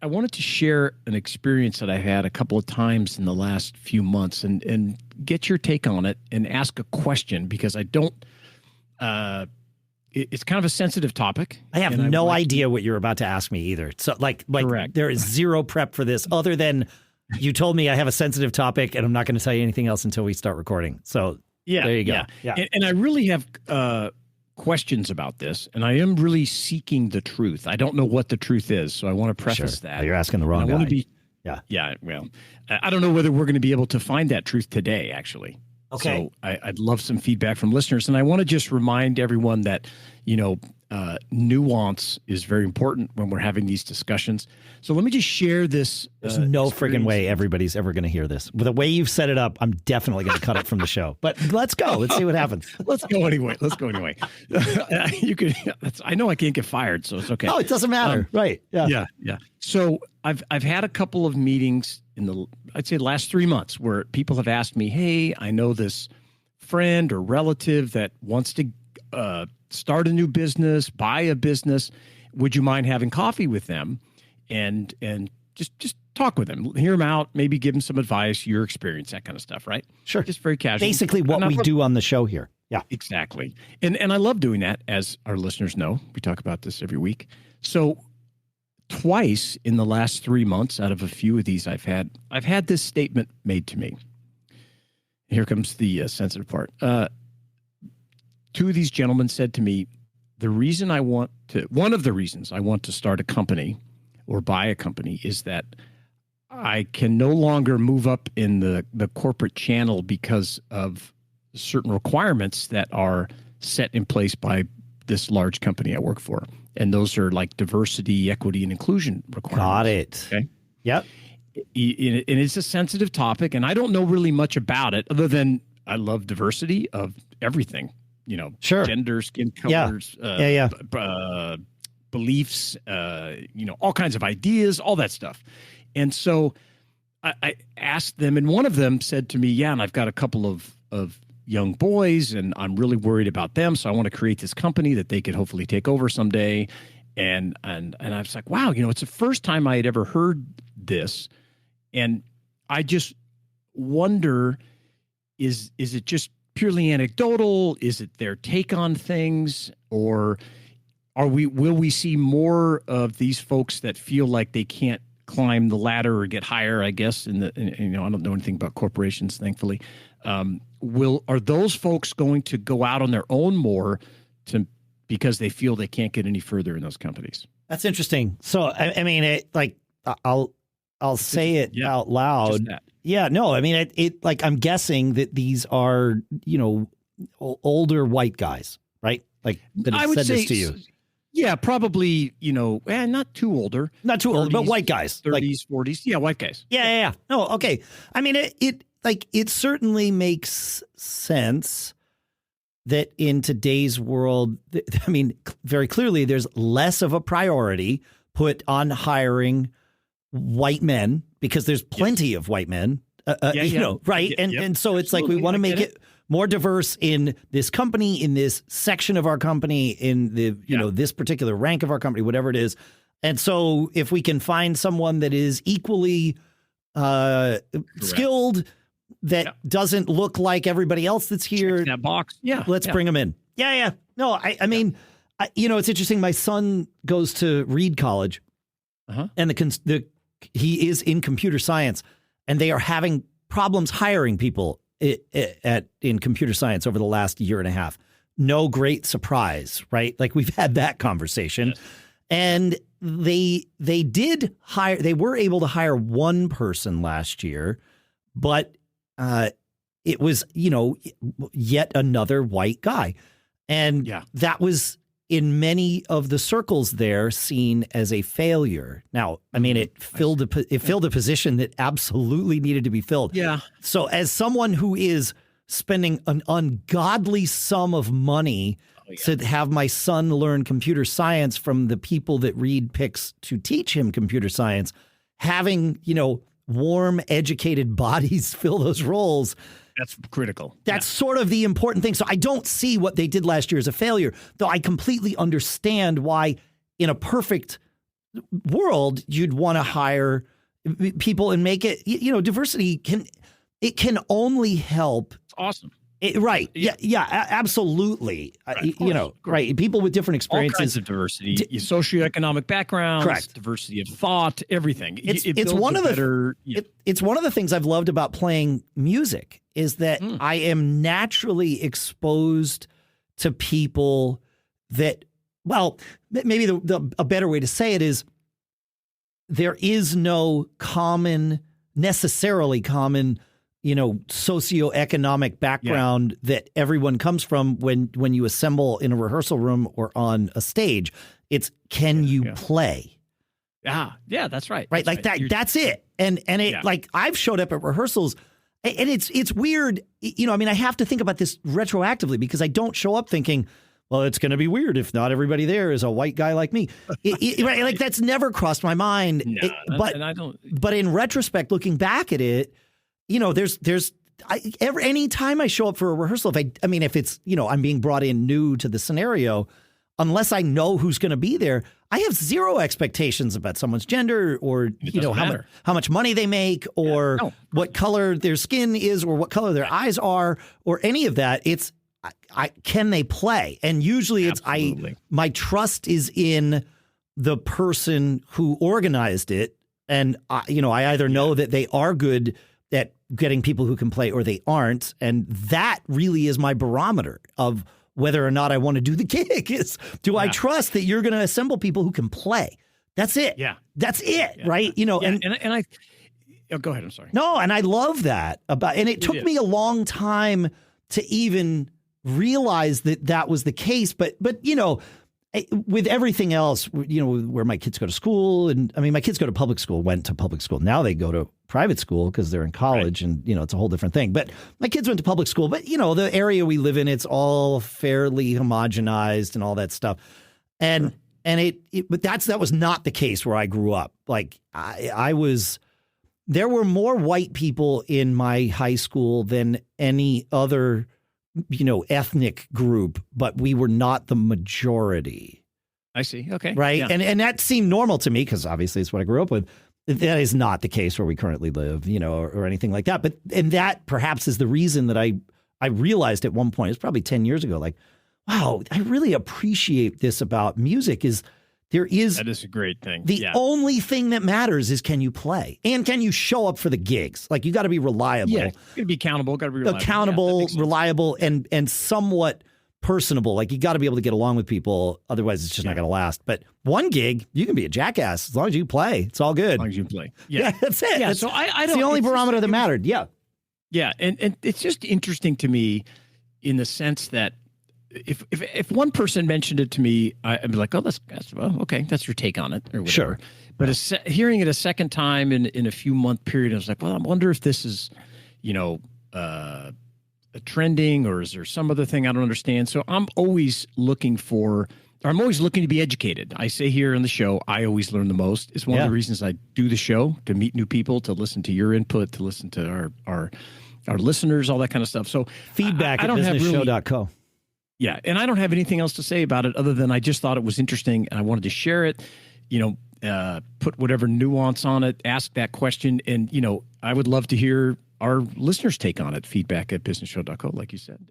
I wanted to share an experience that I've had a couple of times in the last few months and get your take on it and ask a question because I don't, it's kind of a sensitive topic. I have no idea what you're about to ask me either. So like Correct. There is zero prep for this other than you told me I have a sensitive topic and I'm not going to tell you anything else until we start recording. So there you go. Yeah. And I really have questions about this, and I am really seeking the truth. I don't know what the truth is, so I want to preface that. You're asking the wrong guy. Yeah. Well, I don't know whether we're going to be able to find that truth today, actually. Okay. So I'd love some feedback from listeners, and I want to just remind everyone that, nuance is very important when we're having these discussions. So let me just share this. There's no friggin' way everybody's ever going to hear this. With the way you've set it up, I'm definitely going to cut it from the show. But let's go. Let's see what happens. Let's go anyway. I know I can't get fired, so it's okay. No, it doesn't matter. Right. Yeah. So I've had a couple of meetings in I'd say the last 3 months where people have asked me, hey, I know this friend or relative that wants to start a new business, buy a business. Would you mind having coffee with them and just talk with them, hear them out, maybe give them some advice, your experience, that kind of stuff, right? Sure. Just very casual. Basically what we do on the show here. Yeah, exactly. And I love doing that, as our listeners know. We talk about this every week. So twice in the last 3 months out of a few of these I've had this statement made to me. Here comes the sensitive part. Two of these gentlemen said to me, one of the reasons I want to start a company or buy a company is that I can no longer move up in the corporate channel because of certain requirements that are set in place by this large company I work for. And those are like diversity, equity, and inclusion requirements. Got it. Okay. Yep. And it's a sensitive topic, and I don't know really much about it other than I love diversity of everything. Sure. Gender, skin colors, beliefs, all kinds of ideas, all that stuff. And so I asked them, and one of them said to me, yeah, and I've got a couple of young boys, and I'm really worried about them, so I want to create this company that they could hopefully take over someday. And I was like, wow, it's the first time I had ever heard this, and I just wonder, is it just purely anecdotal? Is it their take on things, or will we see more of these folks that feel like they can't climb the ladder or get higher, I guess, I don't know anything about corporations, thankfully. Are those folks going to go out on their own more because they feel they can't get any further in those companies? That's interesting. So, I mean, I'll say it out loud. Yeah, no, I mean, I'm guessing that these are, older white guys, right? Like that have said this to you. Yeah, probably, not too older. Not too 30s, old, but white guys. 30s, 40s. Yeah, white guys. Yeah. No, okay. I mean, it certainly makes sense that in today's world, I mean, very clearly there's less of a priority put on hiring white men because there's plenty of white men, right? And so it's like we want to make it more diverse in this company, in this section of our company, in the this particular rank of our company, whatever it is. And so if we can find someone that is equally skilled, that doesn't look like everybody else that's here, check that box. Yeah, let's bring them in. Yeah. No, I mean, it's interesting. My son goes to Reed College, and he is in computer science, and they are having problems hiring people in computer science over the last year and a half. No great surprise, right? Like we've had that conversation. Yes. And they were able to hire one person last year, but it was, yet another white guy. And that was in many of the circles there seen as a failure. Now, I mean, it filled a position that absolutely needed to be filled. Yeah. So as someone who is spending an ungodly sum of money to have my son learn computer science from the people that Reed picks to teach him computer science, having, warm, educated bodies fill those roles, that's critical. That's sort of the important thing. So I don't see what they did last year as a failure, though I completely understand why in a perfect world, you'd want to hire people and make it, diversity can only help. It's awesome. Right. Yeah, absolutely. Right, right. People with different experiences. All kinds of diversity, socioeconomic backgrounds, correct. Diversity of thought, everything. It's one of it's one of the things I've loved about playing music is that I am naturally exposed to people that, well, maybe a better way to say it is there is no necessarily common socioeconomic background that everyone comes from when you assemble in a rehearsal room or on a stage. It's can you play? Yeah, that's right. Right. Like that. That's it. And it like I've showed up at rehearsals and it's weird. I have to think about this retroactively because I don't show up thinking, well, it's going to be weird if not everybody there is a white guy like me. Right. Like that's never crossed my mind. No, and I don't. But in retrospect, looking back at it, any time I show up for a rehearsal, if it's, I'm being brought in new to the scenario, unless I know who's going to be there, I have zero expectations about someone's gender or, how much money they make or what color their skin is or what color their eyes are or any of that. It's, can they play? And usually it's, my trust is in the person who organized it. And, I either know that they are good at getting people who can play or they aren't. And that really is my barometer of whether or not I want to do the gig is, I trust that you're going to assemble people who can play? That's it. Yeah. That's it. Yeah. Right. Go ahead. I'm sorry. No. And I love that and it took me a long time to even realize that was the case. But with everything else, where my kids go to school and my kids go to public school, went to public school. Now they go to private school because they're in college and, it's a whole different thing. But my kids went to public school, but the area we live in, it's all fairly homogenized and all that stuff. And, but that was not the case where I grew up. Like there were more white people in my high school than any other ethnic group, but we were not the majority. I see. Okay. Right. Yeah. And that seemed normal to me because obviously it's what I grew up with. That is not the case where we currently live, or anything like that. And that perhaps is the reason that I realized at one point, it's probably 10 years ago, like, wow, I really appreciate this about music that is a great thing. The only thing that matters is can you play and can you show up for the gigs? Like you got to be reliable. Yeah, you got to be accountable. Got to be reliable. Accountable, reliable, and somewhat personable. Like you got to be able to get along with people. Otherwise, it's just not going to last. But one gig, you can be a jackass as long as you play. It's all good. As long as you play. Yeah, that's it. Yeah, that's, so I it's don't. the only barometer that mattered. Yeah. Yeah, and it's just interesting to me in the sense that if one person mentioned it to me, I'd be like, oh, that's well, okay, that's your take on it or whatever. Sure. But hearing it a second time in a few month period, I was like, well, I wonder if this is, a trending or is there some other thing I don't understand? So I'm always looking to be educated. I say here in the show, I always learn the most. It's one of the reasons I do the show, to meet new people, to listen to your input, to listen to our listeners, all that kind of stuff. So feedback at businessshow.co. Yeah. And I don't have anything else to say about it other than I just thought it was interesting and I wanted to share it, put whatever nuance on it, ask that question. And, I would love to hear our listeners' take on it. Feedback at businessshow.co, like you said.